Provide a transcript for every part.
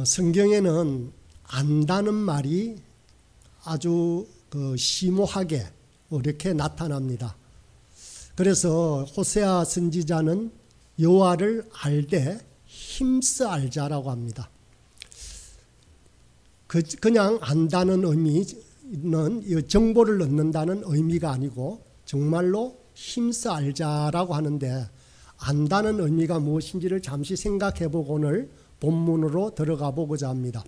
성경에는 안다는 말이 아주 심오하게 이렇게 나타납니다. 그래서 호세아 선지자는 여호와를 알되 힘써 알자라고 합니다. 그냥 안다는 의미는 정보를 얻는다는 의미가 아니고 정말로 힘써 알자라고 하는데, 안다는 의미가 무엇인지를 잠시 생각해 보고 오늘 본문으로 들어가 보고자 합니다.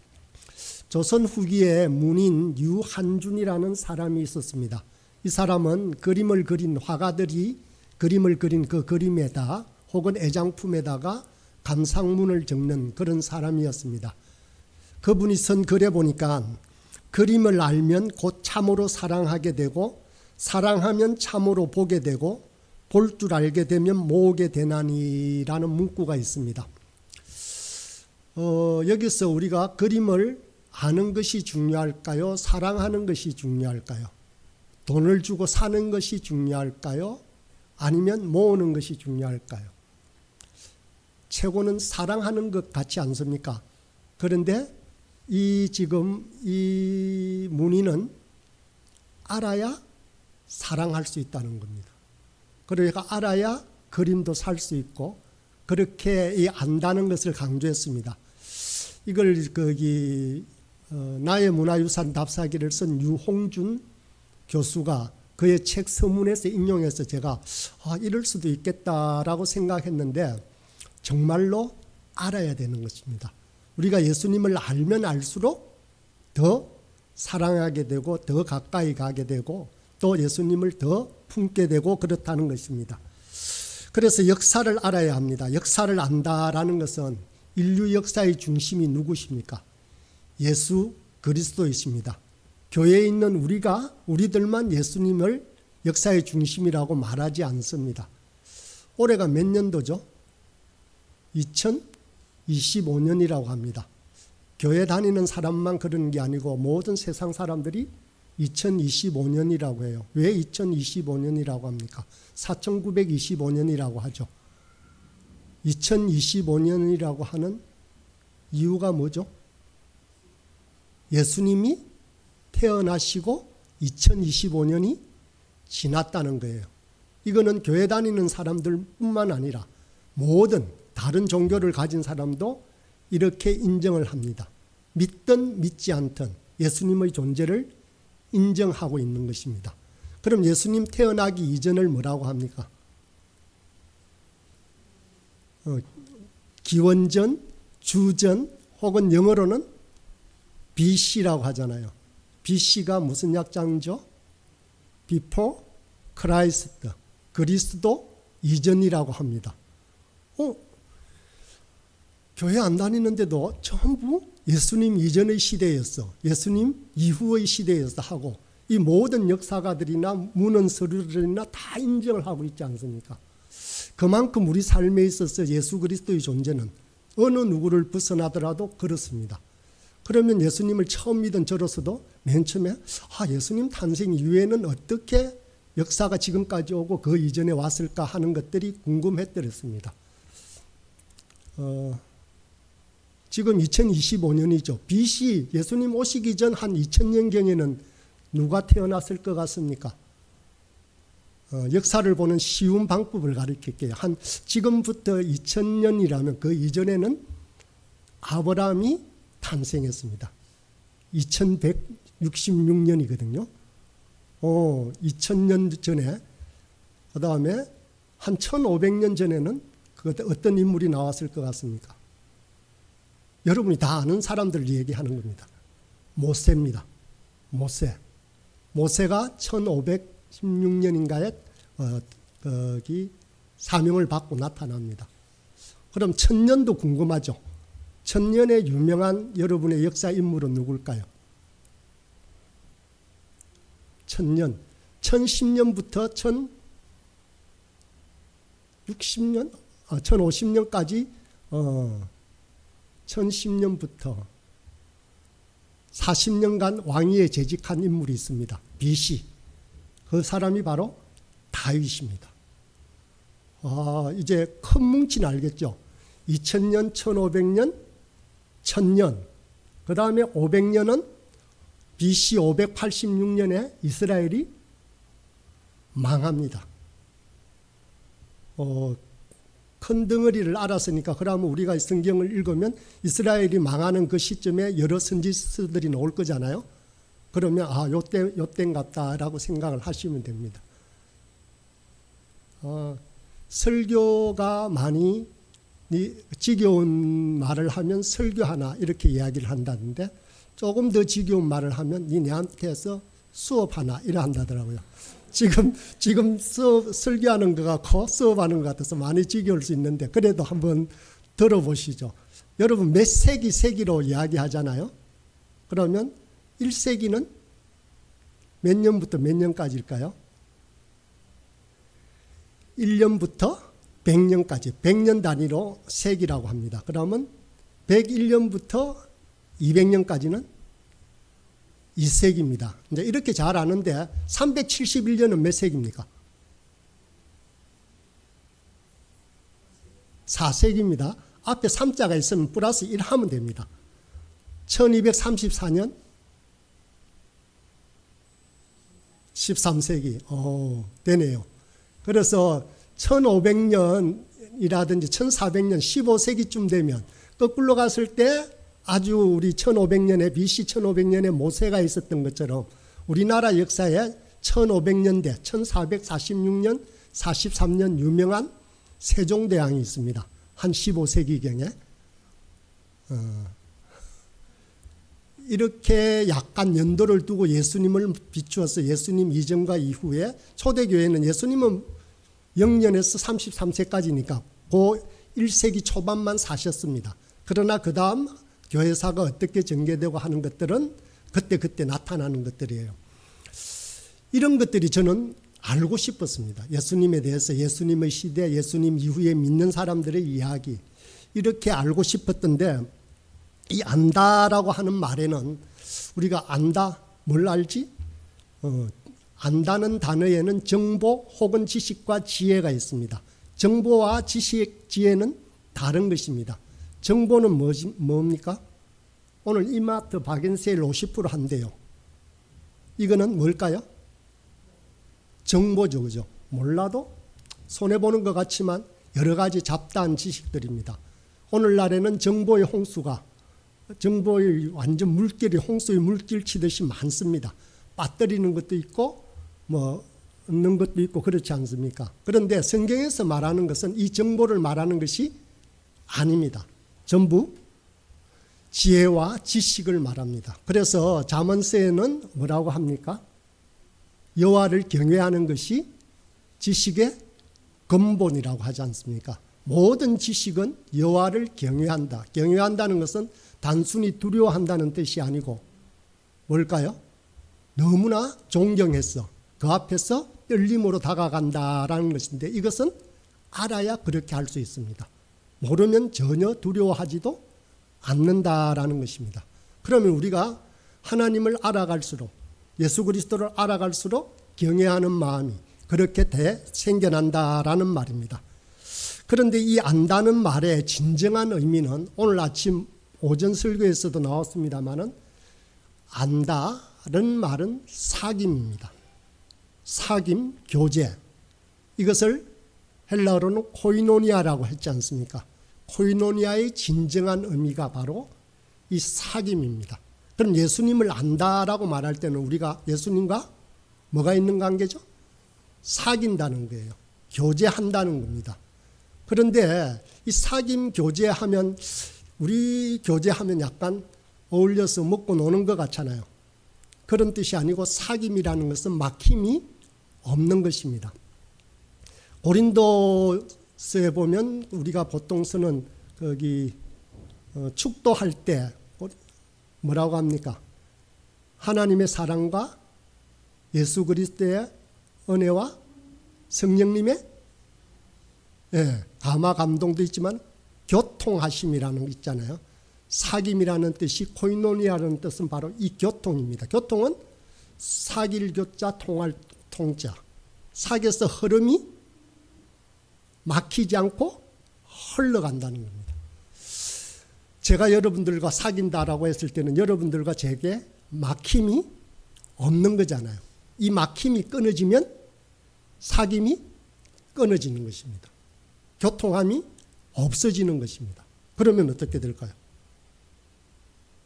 조선 후기에 문인 유한준이라는 사람이 있었습니다. 이 사람은 그림을 그린 화가들이 그림을 그린 그 그림에다 혹은 애장품에다가 감상문을 적는 그런 사람이었습니다. 그분이 쓴 글에 보니까 그림을 알면 곧 참으로 사랑하게 되고, 사랑하면 참으로 보게 되고, 볼 줄 알게 되면 모으게 되나니라는 문구가 있습니다. 여기서 우리가 그림을 아는 것이 중요할까요? 사랑하는 것이 중요할까요? 돈을 주고 사는 것이 중요할까요? 아니면 모으는 것이 중요할까요? 최고는 사랑하는 것 같지 않습니까? 그런데 지금 이 문의는 알아야 사랑할 수 있다는 겁니다. 그러니까 알아야 그림도 살 수 있고, 그렇게 이 안다는 것을 강조했습니다. 이걸 나의 문화유산 답사기를 쓴 유홍준 교수가 그의 책 서문에서 인용해서 제가 이럴 수도 있겠다라고 생각했는데, 정말로 알아야 되는 것입니다. 우리가 예수님을 알면 알수록 더 사랑하게 되고, 더 가까이 가게 되고, 또 예수님을 더 품게 되고 그렇다는 것입니다. 그래서 역사를 알아야 합니다. 역사를 안다라는 것은 인류 역사의 중심이 누구십니까? 예수 그리스도이십니다. 교회에 있는 우리들만 예수님을 역사의 중심이라고 말하지 않습니다. 올해가 몇 년도죠? 2025년이라고 합니다. 교회 다니는 사람만 그런 게 아니고 모든 세상 사람들이 2025년이라고 해요. 왜 2025년이라고 합니까? 4925년이라고 하죠. 2025년이라고 하는 이유가 뭐죠? 예수님이 태어나시고 2025년이 지났다는 거예요. 이거는 교회 다니는 사람들뿐만 아니라 모든 다른 종교를 가진 사람도 이렇게 인정을 합니다. 믿든 믿지 않든 예수님의 존재를 인정하고 있는 것입니다. 그럼 예수님 태어나기 이전을 뭐라고 합니까? 기원전, 주전, 혹은 영어로는 BC라고 하잖아요. BC가 무슨 약자죠? Before Christ, 그리스도 이전이라고 합니다. 교회 안 다니는데도 전부 예수님 이전의 시대였어, 예수님 이후의 시대였어 하고, 이 모든 역사가들이나 문헌 서류들이나 다 인정을 하고 있지 않습니까? 그만큼 우리 삶에 있어서 예수 그리스도의 존재는 어느 누구를 벗어나더라도 그렇습니다. 그러면 예수님을 처음 믿은 저로서도 맨 처음에 예수님 탄생 이후에는 어떻게 역사가 지금까지 오고 그 이전에 왔을까 하는 것들이 궁금했더랬습니다. 지금 2025년이죠. BC, 예수님 오시기 전 한 2000년경에는 누가 태어났을 것 같습니까? 역사를 보는 쉬운 방법을 가르칠게요. 지금부터 2000년이라면 그 이전에는 아브라함이 탄생했습니다. 2166년이거든요. 2000년 전에, 그 다음에 한 1500년 전에는 어떤 인물이 나왔을 것 같습니까? 여러분이 다 아는 사람들 얘기하는 겁니다. 모세입니다. 모세가 1516년인가에 사명을 받고 나타납니다. 그럼 1000년도 궁금하죠? 1000년의 유명한 여러분의 역사 인물은 누굴까요? 1000년, 1010년부터 1060년, 1050년까지 1010년부터 40년간 왕위에 재직한 인물이 있습니다. BC. 그 사람이 바로 다윗입니다. 이제 큰 뭉치는 알겠죠? 2000년, 1500년, 1000년, 그 다음에 500년은 BC 586년에 이스라엘이 망합니다. 큰 덩어리를 알았으니까 그러면 우리가 성경을 읽으면 이스라엘이 망하는 그 시점에 여러 선지서들이 나올 거잖아요. 그러면 요때인 같다라고 생각을 하시면 됩니다. 설교가 많이 지겨운 말을 하면 설교하나 이렇게 이야기를 한다는데 조금 더 지겨운 말을 하면 내한테서 수업하나 이래 한다더라고요. 지금 설교하는 것 같고 수업하는 것 같아서 많이 지겨울 수 있는데 그래도 한번 들어보시죠. 여러분 몇 세기로 이야기하잖아요. 그러면 1세기는 몇 년부터 몇 년까지일까요? 1년부터 100년까지 100년 단위로 세기라고 합니다. 그러면 101년부터 200년까지는 2세기입니다. 이제 이렇게 잘 아는데 371년은 몇 세기입니까? 4세기입니다. 앞에 3자가 있으면 플러스 1 하면 됩니다. 1234년 13세기. 되네요. 그래서 1500년이라든지 1400년 15세기쯤 되면 거꾸로 갔을 때 아주 우리 1500년에 BC 1500년에 모세가 있었던 것처럼 우리나라 역사에 1500년대 1446년 43년 유명한 세종대왕이 있습니다. 한 15세기경에 이렇게 약간 연도를 두고 예수님을 비추어서 예수님 이전과 이후에 초대교회는 예수님은 0년에서 33세까지니까 그 1세기 초반만 사셨습니다. 그러나 그 다음 교회사가 어떻게 전개되고 하는 것들은 그때 나타나는 것들이에요. 이런 것들이 저는 알고 싶었습니다. 예수님에 대해서 예수님의 시대, 예수님 이후에 믿는 사람들의 이야기 이렇게 알고 싶었던데 이 안다라고 하는 말에는 우리가 안다, 뭘 알지? 안다는 단어에는 정보 혹은 지식과 지혜가 있습니다. 정보와 지식, 지혜는 다른 것입니다. 정보는 뭡니까? 오늘 이마트 박앤세일 50% 한대요. 이거는 뭘까요? 정보죠, 그죠? 몰라도 손해보는 것 같지만 여러 가지 잡다한 지식들입니다. 오늘날에는 정보의 홍수가 정보의 완전 물길이 홍수의 물길 치듯이 많습니다. 빠뜨리는 것도 있고 얻는 것도 있고 그렇지 않습니까? 그런데 성경에서 말하는 것은 이 정보를 말하는 것이 아닙니다. 전부 지혜와 지식을 말합니다. 그래서 잠언서에는 뭐라고 합니까? 여호와를 경외하는 것이 지식의 근본이라고 하지 않습니까? 모든 지식은 여호와를 경외한다. 경외한다는 것은 단순히 두려워한다는 뜻이 아니고 뭘까요? 너무나 존경해서 그 앞에서 떨림으로 다가간다라는 것인데 이것은 알아야 그렇게 할 수 있습니다. 모르면 전혀 두려워하지도 않는다라는 것입니다. 그러면 우리가 하나님을 알아갈수록 예수 그리스도를 알아갈수록 경외하는 마음이 그렇게 생겨난다라는 말입니다. 그런데 이 안다는 말의 진정한 의미는 오늘 아침 오전 설교에서도 나왔습니다마는 안다는 말은 사귐입니다. 사귐, 교제. 이것을 헬라어로는 코이노니아라고 했지 않습니까? 코이노니아의 진정한 의미가 바로 이 사귐입니다. 그럼 예수님을 안다라고 말할 때는 우리가 예수님과 뭐가 있는 관계죠? 사귄다는 거예요. 교제한다는 겁니다. 그런데 이 사귐 교제하면 우리 교제하면 약간 어울려서 먹고 노는 것 같잖아요. 그런 뜻이 아니고 사귐이라는 것은 막힘이 없는 것입니다. 고린도서에 보면 우리가 보통 쓰는 거기 축도할 때 뭐라고 합니까? 하나님의 사랑과 예수 그리스도의 은혜와 성령님의 감화 감동도 있지만 교통하심이라는 거 있잖아요. 사귐이라는 뜻이 코이노니아라는 뜻은 바로 이 교통입니다. 교통은 사귈 교자 통할 통자. 사귀어서 흐름이 막히지 않고 흘러간다는 겁니다. 제가 여러분들과 사귄다라고 했을 때는 여러분들과 제게 막힘이 없는 거잖아요. 이 막힘이 끊어지면 사귐이 끊어지는 것입니다. 교통함이 없어지는 것입니다. 그러면 어떻게 될까요?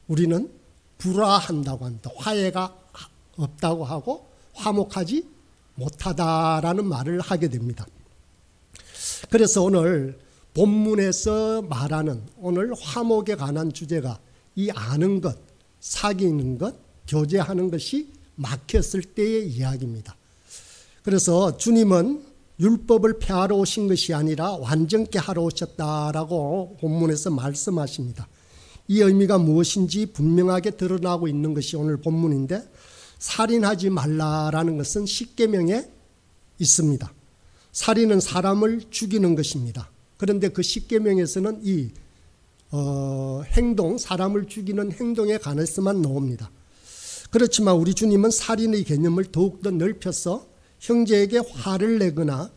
우리는 불화한다고 합니다. 화해가 없다고 하고 화목하지 못하다라는 말을 하게 됩니다. 그래서 오늘 본문에서 말하는 오늘 화목에 관한 주제가 이 아는 것, 사귀는 것, 교제하는 것이 막혔을 때의 이야기입니다. 그래서 주님은 율법을 폐하러 오신 것이 아니라 완전케 하러 오셨다라고 본문에서 말씀하십니다. 이 의미가 무엇인지 분명하게 드러나고 있는 것이 오늘 본문인데, 살인하지 말라라는 것은 십계명에 있습니다. 살인은 사람을 죽이는 것입니다. 그런데 그 십계명에서는 이 행동, 사람을 죽이는 행동에 관해서만 나옵니다. 그렇지만 우리 주님은 살인의 개념을 더욱더 넓혀서 형제에게 화를 내거나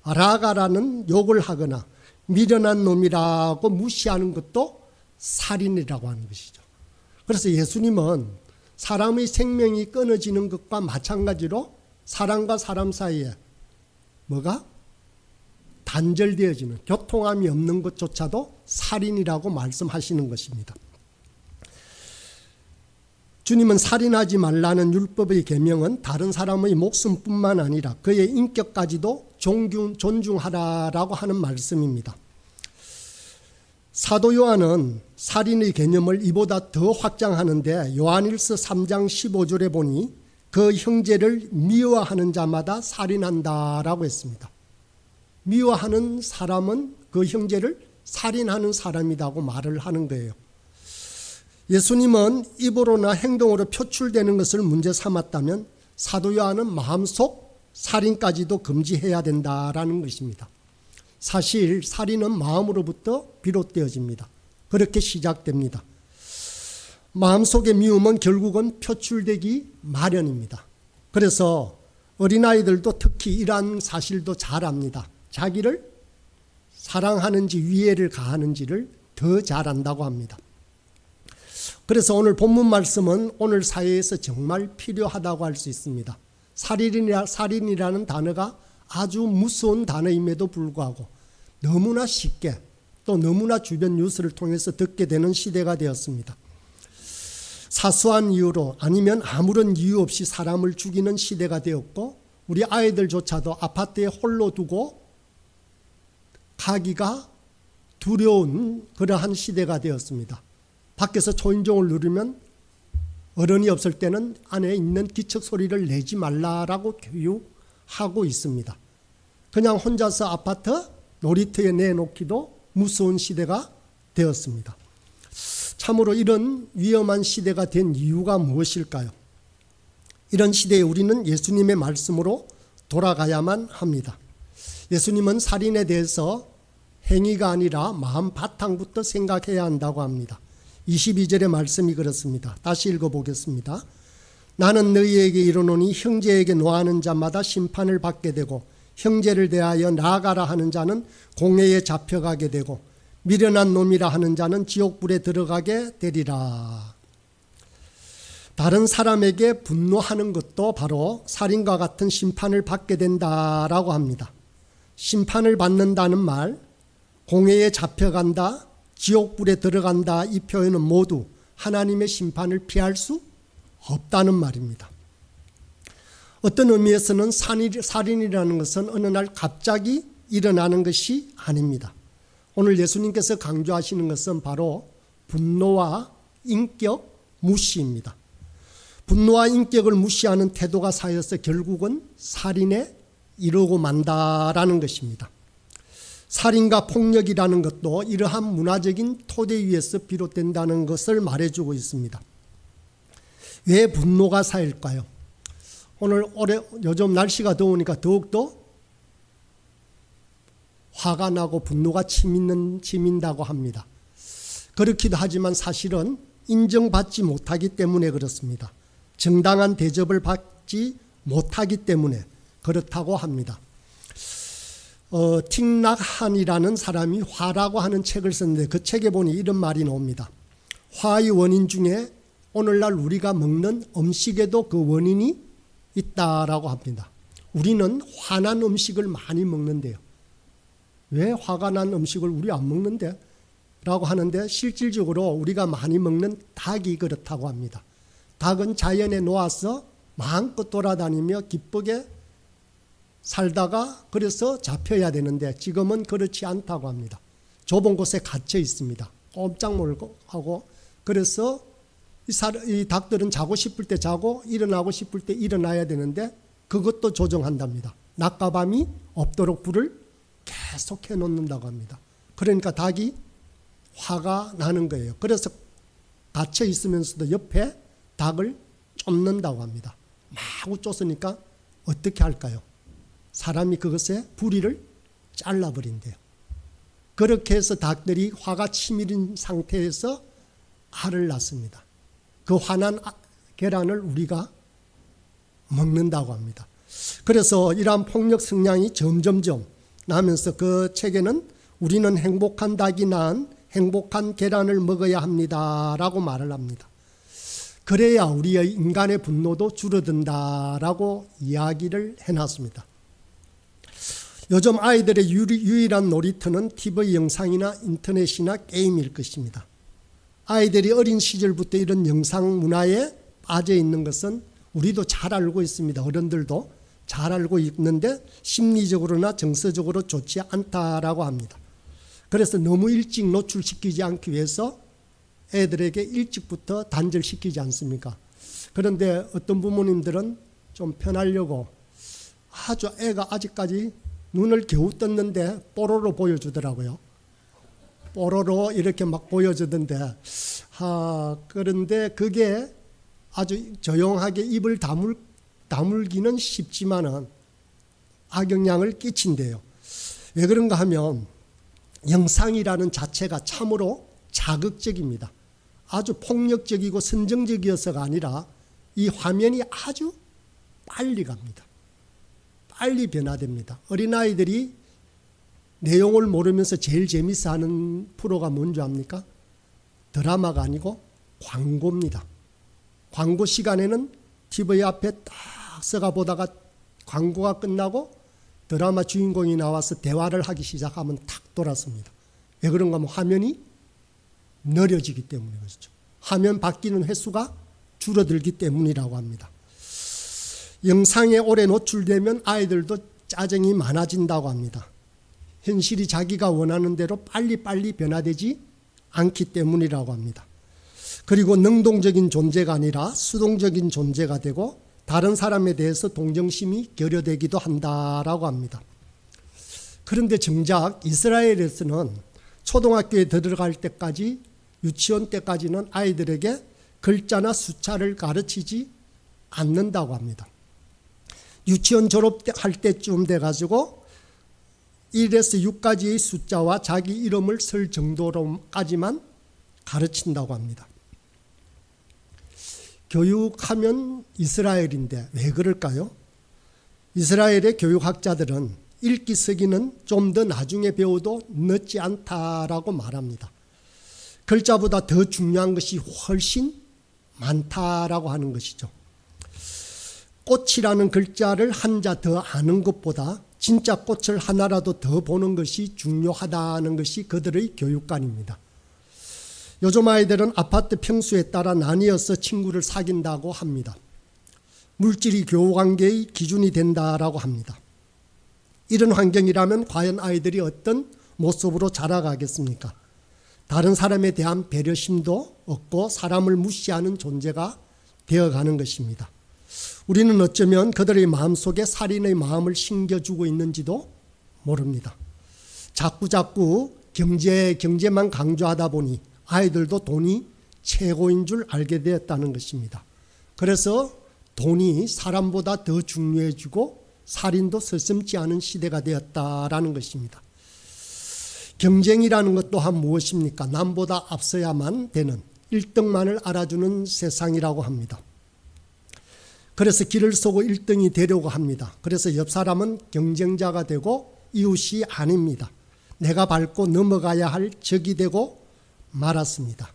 라가라는 욕을 하거나 미련한 놈이라고 무시하는 것도 살인이라고 하는 것이죠. 그래서 예수님은 사람의 생명이 끊어지는 것과 마찬가지로 사람과 사람 사이에 뭐가 단절되어지는, 교통함이 없는 것조차도 살인이라고 말씀하시는 것입니다. 주님은 살인하지 말라는 율법의 계명은 다른 사람의 목숨뿐만 아니라 그의 인격까지도 존중하라라고 하는 말씀입니다. 사도 요한은 살인의 개념을 이보다 더 확장하는데 요한일서 3장 15절에 보니 그 형제를 미워하는 자마다 살인한다라고 했습니다. 미워하는 사람은 그 형제를 살인하는 사람이라고 말을 하는 거예요. 예수님은 입으로나 행동으로 표출되는 것을 문제 삼았다면 사도 요한은 마음속 살인까지도 금지해야 된다라는 것입니다. 사실 살인은 마음으로부터 비롯되어집니다. 그렇게 시작됩니다. 마음속의 미움은 결국은 표출되기 마련입니다. 그래서 어린아이들도 특히 이러한 사실도 잘 압니다. 자기를 사랑하는지 위해를 가하는지를 더 잘 안다고 합니다. 그래서 오늘 본문 말씀은 오늘 사회에서 정말 필요하다고 할 수 있습니다. 살인이라는 단어가 아주 무서운 단어임에도 불구하고 너무나 쉽게 또 너무나 주변 뉴스를 통해서 듣게 되는 시대가 되었습니다. 사소한 이유로 아니면 아무런 이유 없이 사람을 죽이는 시대가 되었고 우리 아이들조차도 아파트에 홀로 두고 가기가 두려운 그러한 시대가 되었습니다. 밖에서 초인종을 누르면 어른이 없을 때는 안에 있는 기척 소리를 내지 말라라고 교육하고 있습니다. 그냥 혼자서 아파트 놀이터에 내놓기도 무서운 시대가 되었습니다. 참으로 이런 위험한 시대가 된 이유가 무엇일까요? 이런 시대에 우리는 예수님의 말씀으로 돌아가야만 합니다. 예수님은 살인에 대해서 행위가 아니라 마음 바탕부터 생각해야 한다고 합니다. 22절의 말씀이 그렇습니다. 다시 읽어보겠습니다. 나는 너희에게 이르노니 형제에게 노하는 자마다 심판을 받게 되고 형제를 대하여 나아가라 하는 자는 공회에 잡혀가게 되고 미련한 놈이라 하는 자는 지옥불에 들어가게 되리라. 다른 사람에게 분노하는 것도 바로 살인과 같은 심판을 받게 된다라고 합니다. 심판을 받는다는 말, 공회에 잡혀간다, 지옥불에 들어간다, 이 표현은 모두 하나님의 심판을 피할 수 없다는 말입니다. 어떤 의미에서는 살인이라는 것은 어느 날 갑자기 일어나는 것이 아닙니다. 오늘 예수님께서 강조하시는 것은 바로 분노와 인격 무시입니다. 분노와 인격을 무시하는 태도가 쌓여서 결국은 살인에 이르고 만다라는 것입니다. 살인과 폭력이라는 것도 이러한 문화적인 토대 위에서 비롯된다는 것을 말해주고 있습니다. 왜 분노가 쌓일까요? 요즘 날씨가 더우니까 더욱더 화가 나고 분노가 치민다고 합니다. 그렇기도 하지만 사실은 인정받지 못하기 때문에 그렇습니다. 정당한 대접을 받지 못하기 때문에 그렇다고 합니다. 틱낙한이라는 사람이 화라고 하는 책을 썼는데 그 책에 보니 이런 말이 나옵니다. 화의 원인 중에 오늘날 우리가 먹는 음식에도 그 원인이 있다라고 합니다. 우리는 화난 음식을 많이 먹는데요. 왜 화가 난 음식을 우리 안 먹는데? 라고 하는데 실질적으로 우리가 많이 먹는 닭이 그렇다고 합니다. 닭은 자연에 놓아서 마음껏 돌아다니며 기쁘게 살다가 그래서 잡혀야 되는데 지금은 그렇지 않다고 합니다. 좁은 곳에 갇혀 있습니다. 꼼짝 못하고 그래서 이 닭들은 자고 싶을 때 자고 일어나고 싶을 때 일어나야 되는데 그것도 조정한답니다. 낮과 밤이 없도록 불을 계속 해놓는다고 합니다. 그러니까 닭이 화가 나는 거예요. 그래서 갇혀 있으면서도 옆에 닭을 쫓는다고 합니다. 마구 쫓으니까 어떻게 할까요? 사람이 그것에 부리를 잘라버린대요. 그렇게 해서 닭들이 화가 치밀은 상태에서 알을 낳습니다. 그 화난 계란을 우리가 먹는다고 합니다. 그래서 이러한 폭력 성향이 점점점 나면서 그 책에는 우리는 행복한 닭이 낳은 행복한 계란을 먹어야 합니다 라고 말을 합니다. 그래야 우리의 인간의 분노도 줄어든다라고 이야기를 해놨습니다. 요즘 아이들의 유일한 놀이터는 TV 영상이나 인터넷이나 게임일 것입니다. 아이들이 어린 시절부터 이런 영상 문화에 빠져 있는 것은 우리도 잘 알고 있습니다. 어른들도 잘 알고 있는데 심리적으로나 정서적으로 좋지 않다라고 합니다. 그래서 너무 일찍 노출시키지 않기 위해서 애들에게 일찍부터 단절시키지 않습니까? 그런데 어떤 부모님들은 좀 편하려고 아주 애가 아직까지 눈을 겨우 떴는데 뽀로로 보여주더라고요. 뽀로로 이렇게 막 보여주던데 그런데 그게 아주 조용하게 입을 다물기는 쉽지만은 악영향을 끼친대요. 왜 그런가 하면 영상이라는 자체가 참으로 자극적입니다. 아주 폭력적이고 선정적이어서가 아니라 이 화면이 아주 빨리 갑니다. 빨리 변화됩니다. 어린아이들이 내용을 모르면서 제일 재밌어 하는 프로가 뭔지 압니까? 드라마가 아니고 광고입니다. 광고 시간에는 TV 앞에 딱 서가 보다가 광고가 끝나고 드라마 주인공이 나와서 대화를 하기 시작하면 탁 돌았습니다. 왜 그런가 하면 화면이 느려지기 때문에 그렇죠. 화면 바뀌는 횟수가 줄어들기 때문이라고 합니다. 영상에 오래 노출되면 아이들도 짜증이 많아진다고 합니다. 현실이 자기가 원하는 대로 빨리빨리 변화되지 않기 때문이라고 합니다. 그리고 능동적인 존재가 아니라 수동적인 존재가 되고 다른 사람에 대해서 동정심이 결여되기도 한다라고 합니다. 그런데 정작 이스라엘에서는 초등학교에 들어갈 때까지 유치원 때까지는 아이들에게 글자나 숫자를 가르치지 않는다고 합니다. 유치원 졸업할 때쯤 돼가지고 1에서 6까지의 숫자와 자기 이름을 쓸 정도로까지만 가르친다고 합니다. 교육하면 이스라엘인데 왜 그럴까요? 이스라엘의 교육학자들은 읽기 쓰기는 좀 더 나중에 배워도 늦지 않다라고 말합니다. 글자보다 더 중요한 것이 훨씬 많다라고 하는 것이죠. 꽃이라는 글자를 한자 더 아는 것보다 진짜 꽃을 하나라도 더 보는 것이 중요하다는 것이 그들의 교육관입니다. 요즘 아이들은 아파트 평수에 따라 나뉘어서 친구를 사귄다고 합니다. 물질이 교우관계의 기준이 된다라고 합니다. 이런 환경이라면 과연 아이들이 어떤 모습으로 자라가겠습니까? 다른 사람에 대한 배려심도 없고 사람을 무시하는 존재가 되어가는 것입니다. 우리는 어쩌면 그들의 마음속에 살인의 마음을 심겨주고 있는지도 모릅니다. 자꾸 경제만 강조하다 보니 아이들도 돈이 최고인 줄 알게 되었다는 것입니다. 그래서 돈이 사람보다 더 중요해지고 살인도 서슴지 않은 시대가 되었다라는 것입니다. 경쟁이라는 것 또한 무엇입니까? 남보다 앞서야만 되는 1등만을 알아주는 세상이라고 합니다. 그래서 길을 쏘고 1등이 되려고 합니다. 그래서 옆 사람은 경쟁자가 되고 이웃이 아닙니다. 내가 밟고 넘어가야 할 적이 되고 말았습니다.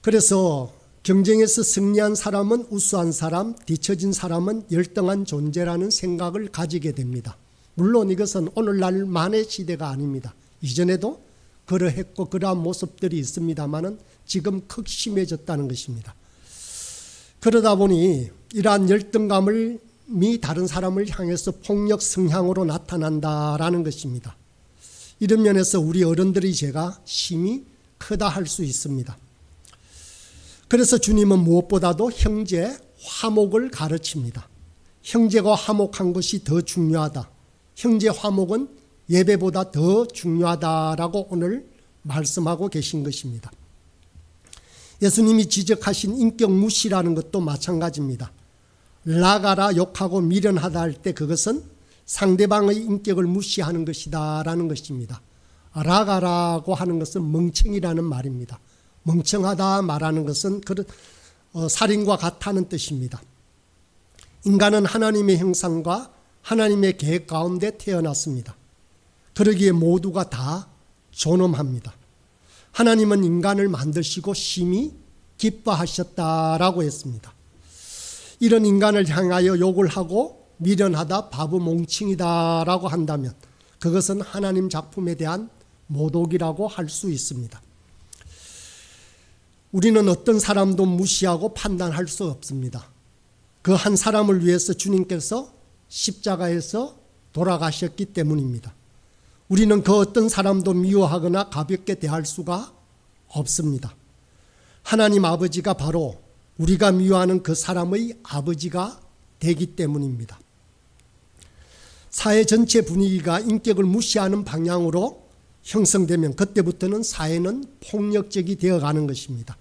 그래서 경쟁에서 승리한 사람은 우수한 사람, 뒤처진 사람은 열등한 존재라는 생각을 가지게 됩니다. 물론 이것은 오늘날만의 시대가 아닙니다. 이전에도 그러했고 그러한 모습들이 있습니다만은 지금 극심해졌다는 것입니다. 그러다 보니 이러한 열등감이 다른 사람을 향해서 폭력 성향으로 나타난다라는 것입니다. 이런 면에서 우리 어른들의 죄가 심히 크다 할 수 있습니다. 그래서 주님은 무엇보다도 형제 화목을 가르칩니다. 형제가 화목한 것이 더 중요하다. 형제 화목은 예배보다 더 중요하다라고 오늘 말씀하고 계신 것입니다. 예수님이 지적하신 인격 무시라는 것도 마찬가지입니다. 나가라, 욕하고 미련하다 할 때 그것은 상대방의 인격을 무시하는 것이다라는 것입니다. 라가라고 하는 것은 멍청이라는 말입니다. 멍청하다 말하는 것은 살인과 같다는 뜻입니다. 인간은 하나님의 형상과 하나님의 계획 가운데 태어났습니다. 그러기에 모두가 다 존엄합니다. 하나님은 인간을 만드시고 심히 기뻐하셨다라고 했습니다. 이런 인간을 향하여 욕을 하고 미련하다, 바보, 몽칭이다라고 한다면 그것은 하나님 작품에 대한 모독이라고 할 수 있습니다. 우리는 어떤 사람도 무시하고 판단할 수 없습니다. 그 한 사람을 위해서 주님께서 십자가에서 돌아가셨기 때문입니다. 우리는 그 어떤 사람도 미워하거나 가볍게 대할 수가 없습니다. 하나님 아버지가 바로 우리가 미워하는 그 사람의 아버지가 되기 때문입니다. 사회 전체 분위기가 인격을 무시하는 방향으로 형성되면 그때부터는 사회는 폭력적이 되어가는 것입니다.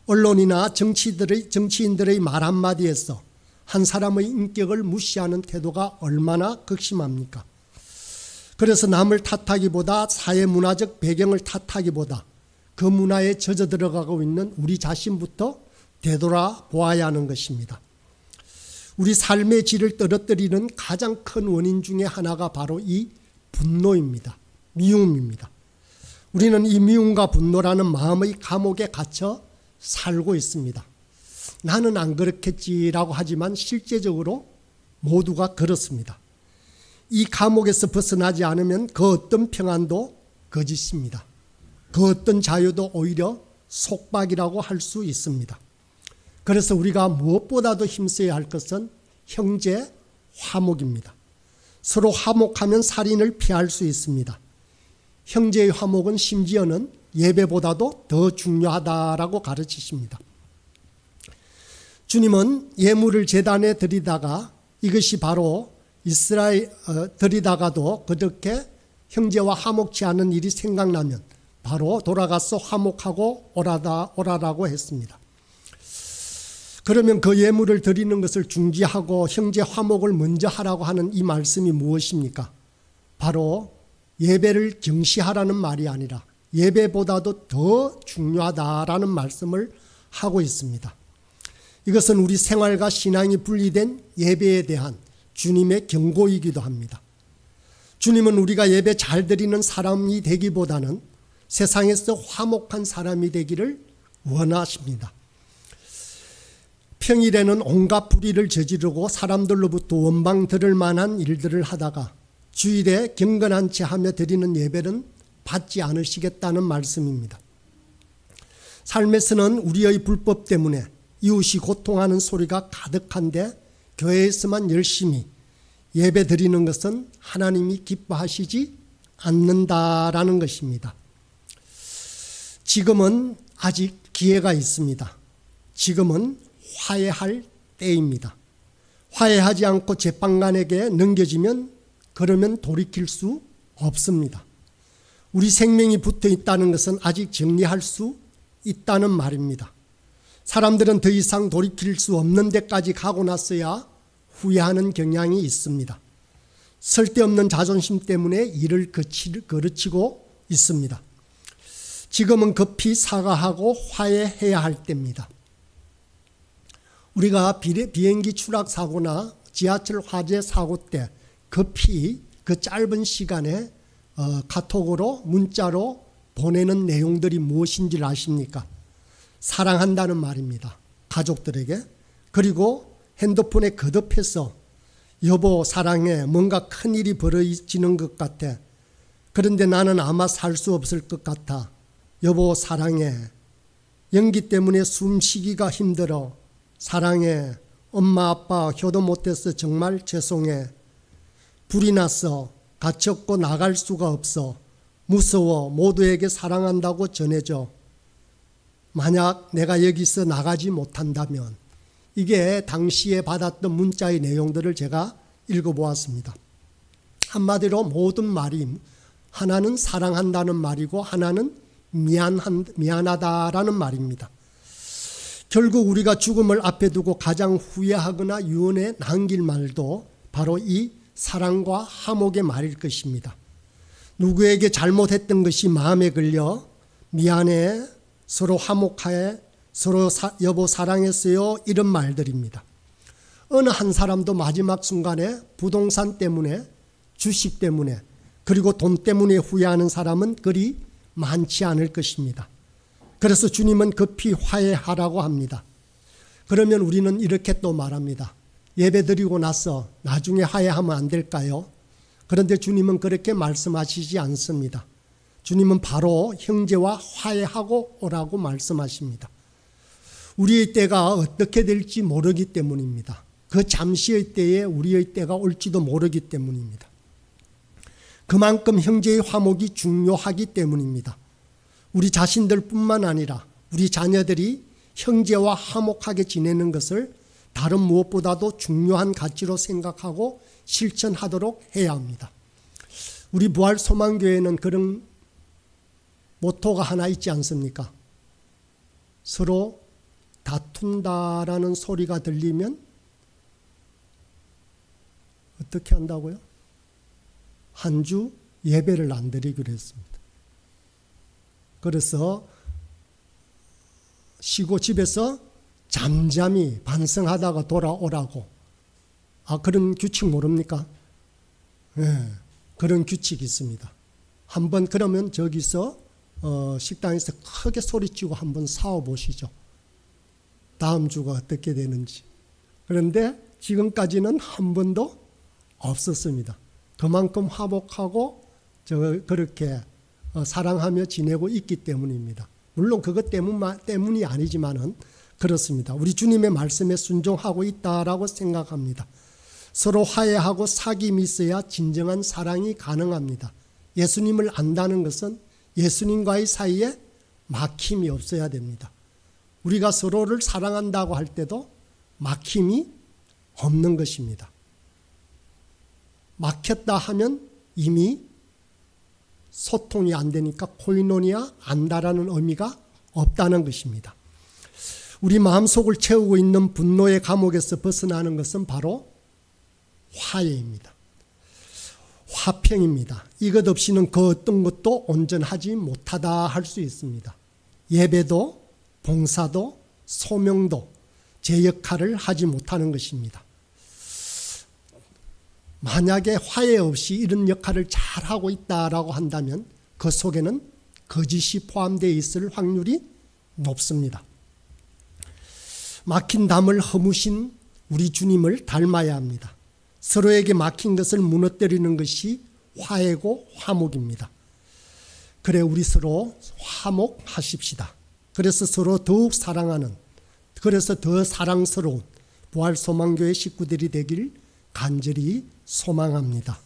언론이나 정치인들의 말 한마디에서 한 사람의 인격을 무시하는 태도가 얼마나 극심합니까? 그래서 남을 탓하기보다 사회 문화적 배경을 탓하기보다 그 문화에 젖어 들어가고 있는 우리 자신부터 되돌아보아야 하는 것입니다. 우리 삶의 질을 떨어뜨리는 가장 큰 원인 중에 하나가 바로 이 분노입니다. 미움입니다. 우리는 이 미움과 분노라는 마음의 감옥에 갇혀 살고 있습니다. 나는 안 그렇겠지라고 하지만 실제적으로 모두가 그렇습니다. 이 감옥에서 벗어나지 않으면 그 어떤 평안도 거짓입니다. 그 어떤 자유도 오히려 속박이라고 할 수 있습니다. 그래서 우리가 무엇보다도 힘써야 할 것은 형제 화목입니다. 서로 화목하면 살인을 피할 수 있습니다. 형제의 화목은 심지어는 예배보다도 더 중요하다라고 가르치십니다. 주님은 예물을 제단에 드리다가 이것이 바로 드리다가도 그렇게 형제와 화목치 않은 일이 생각나면 바로 돌아가서 화목하고 오라라고 했습니다. 그러면 그 예물을 드리는 것을 중지하고 형제 화목을 먼저 하라고 하는 이 말씀이 무엇입니까? 바로 예배를 경시하라는 말이 아니라 예배보다도 더 중요하다라는 말씀을 하고 있습니다. 이것은 우리 생활과 신앙이 분리된 예배에 대한 주님의 경고이기도 합니다. 주님은 우리가 예배 잘 드리는 사람이 되기보다는 세상에서 화목한 사람이 되기를 원하십니다. 평일에는 온갖 불의를 저지르고 사람들로부터 원망 들을 만한 일들을 하다가 주일에 경건한 채 하며 드리는 예배는 받지 않으시겠다는 말씀입니다. 삶에서는 우리의 불법 때문에 이웃이 고통하는 소리가 가득한데 교회에서만 열심히 예배 드리는 것은 하나님이 기뻐하시지 않는다라는 것입니다. 지금은 아직 기회가 있습니다. 지금은 화해할 때입니다. 화해하지 않고 재판관에게 넘겨지면 그러면 돌이킬 수 없습니다. 우리 생명이 붙어 있다는 것은 아직 정리할 수 있다는 말입니다. 사람들은 더 이상 돌이킬 수 없는 데까지 가고 나서야 후회하는 경향이 있습니다. 쓸데없는 자존심 때문에 일을 거르치고 있습니다. 지금은 급히 사과하고 화해해야 할 때입니다. 우리가 비행기 추락 사고나 지하철 화재 사고 때 급히 그 짧은 시간에 카톡으로 문자로 보내는 내용들이 무엇인지 아십니까? 사랑한다는 말입니다. 가족들에게. 그리고 핸드폰에 거듭해서 여보 사랑해, 뭔가 큰일이 벌어지는 것 같아. 그런데 나는 아마 살 수 없을 것 같아. 여보 사랑해. 연기 때문에 숨쉬기가 힘들어. 사랑해. 엄마 아빠 효도 못해서 정말 죄송해. 불이 났어. 갇혔고 나갈 수가 없어. 무서워. 모두에게 사랑한다고 전해줘. 만약 내가 여기서 나가지 못한다면. 이게 당시에 받았던 문자의 내용들을 제가 읽어보았습니다. 한마디로 모든 말이 하나는 사랑한다는 말이고 하나는 미안하다라는 말입니다. 결국 우리가 죽음을 앞에 두고 가장 후회하거나 유언에 남길 말도 바로 이 사랑과 화목의 말일 것입니다. 누구에게 잘못했던 것이 마음에 걸려 미안해, 서로 화목해, 서로 여보 사랑했어요, 이런 말들입니다. 어느 한 사람도 마지막 순간에 부동산 때문에, 주식 때문에, 그리고 돈 때문에 후회하는 사람은 그리 많지 않을 것입니다. 그래서 주님은 급히 화해하라고 합니다. 그러면 우리는 이렇게 또 말합니다. 예배 드리고 나서 나중에 화해하면 안 될까요? 그런데 주님은 그렇게 말씀하시지 않습니다. 주님은 바로 형제와 화해하고 오라고 말씀하십니다. 우리의 때가 어떻게 될지 모르기 때문입니다. 그 잠시의 때에 우리의 때가 올지도 모르기 때문입니다. 그만큼 형제의 화목이 중요하기 때문입니다. 우리 자신들뿐만 아니라 우리 자녀들이 형제와 화목하게 지내는 것을 다른 무엇보다도 중요한 가치로 생각하고 실천하도록 해야 합니다. 우리 부활소망교회는 그런 모토가 하나 있지 않습니까? 서로 다툰다라는 소리가 들리면 어떻게 한다고요? 한 주 예배를 안 드리기로 했습니다. 그래서 쉬고 집에서 잠잠히 반성하다가 돌아오라고. 그런 규칙 모릅니까? 네, 그런 규칙이 있습니다. 한번 그러면 저기서 식당에서 크게 소리치고 한번 싸워보시죠. 다음 주가 어떻게 되는지. 그런데 지금까지는 한 번도 없었습니다. 그만큼 화목하고 그렇게 사랑하며 지내고 있기 때문입니다. 물론 그것 때문이 아니지만은 그렇습니다. 우리 주님의 말씀에 순종하고 있다라고 생각합니다. 서로 화해하고 사귐이 있어야 진정한 사랑이 가능합니다. 예수님을 안다는 것은 예수님과의 사이에 막힘이 없어야 됩니다. 우리가 서로를 사랑한다고 할 때도 막힘이 없는 것입니다. 막혔다 하면 이미 소통이 안 되니까 코이노니아 안다라는 의미가 없다는 것입니다. 우리 마음속을 채우고 있는 분노의 감옥에서 벗어나는 것은 바로 화해입니다. 화평입니다. 이것 없이는 그 어떤 것도 온전하지 못하다 할 수 있습니다. 예배도 봉사도 소명도 제 역할을 하지 못하는 것입니다. 만약에 화해 없이 이런 역할을 잘하고 있다라고 한다면 그 속에는 거짓이 포함되어 있을 확률이 높습니다. 막힌 담을 허무신 우리 주님을 닮아야 합니다. 서로에게 막힌 것을 무너뜨리는 것이 화해고 화목입니다. 그래 우리 서로 화목하십시다. 그래서 서로 더욱 사랑하는, 그래서 더 사랑스러운 부활소망교회 식구들이 되길 간절히 소망합니다.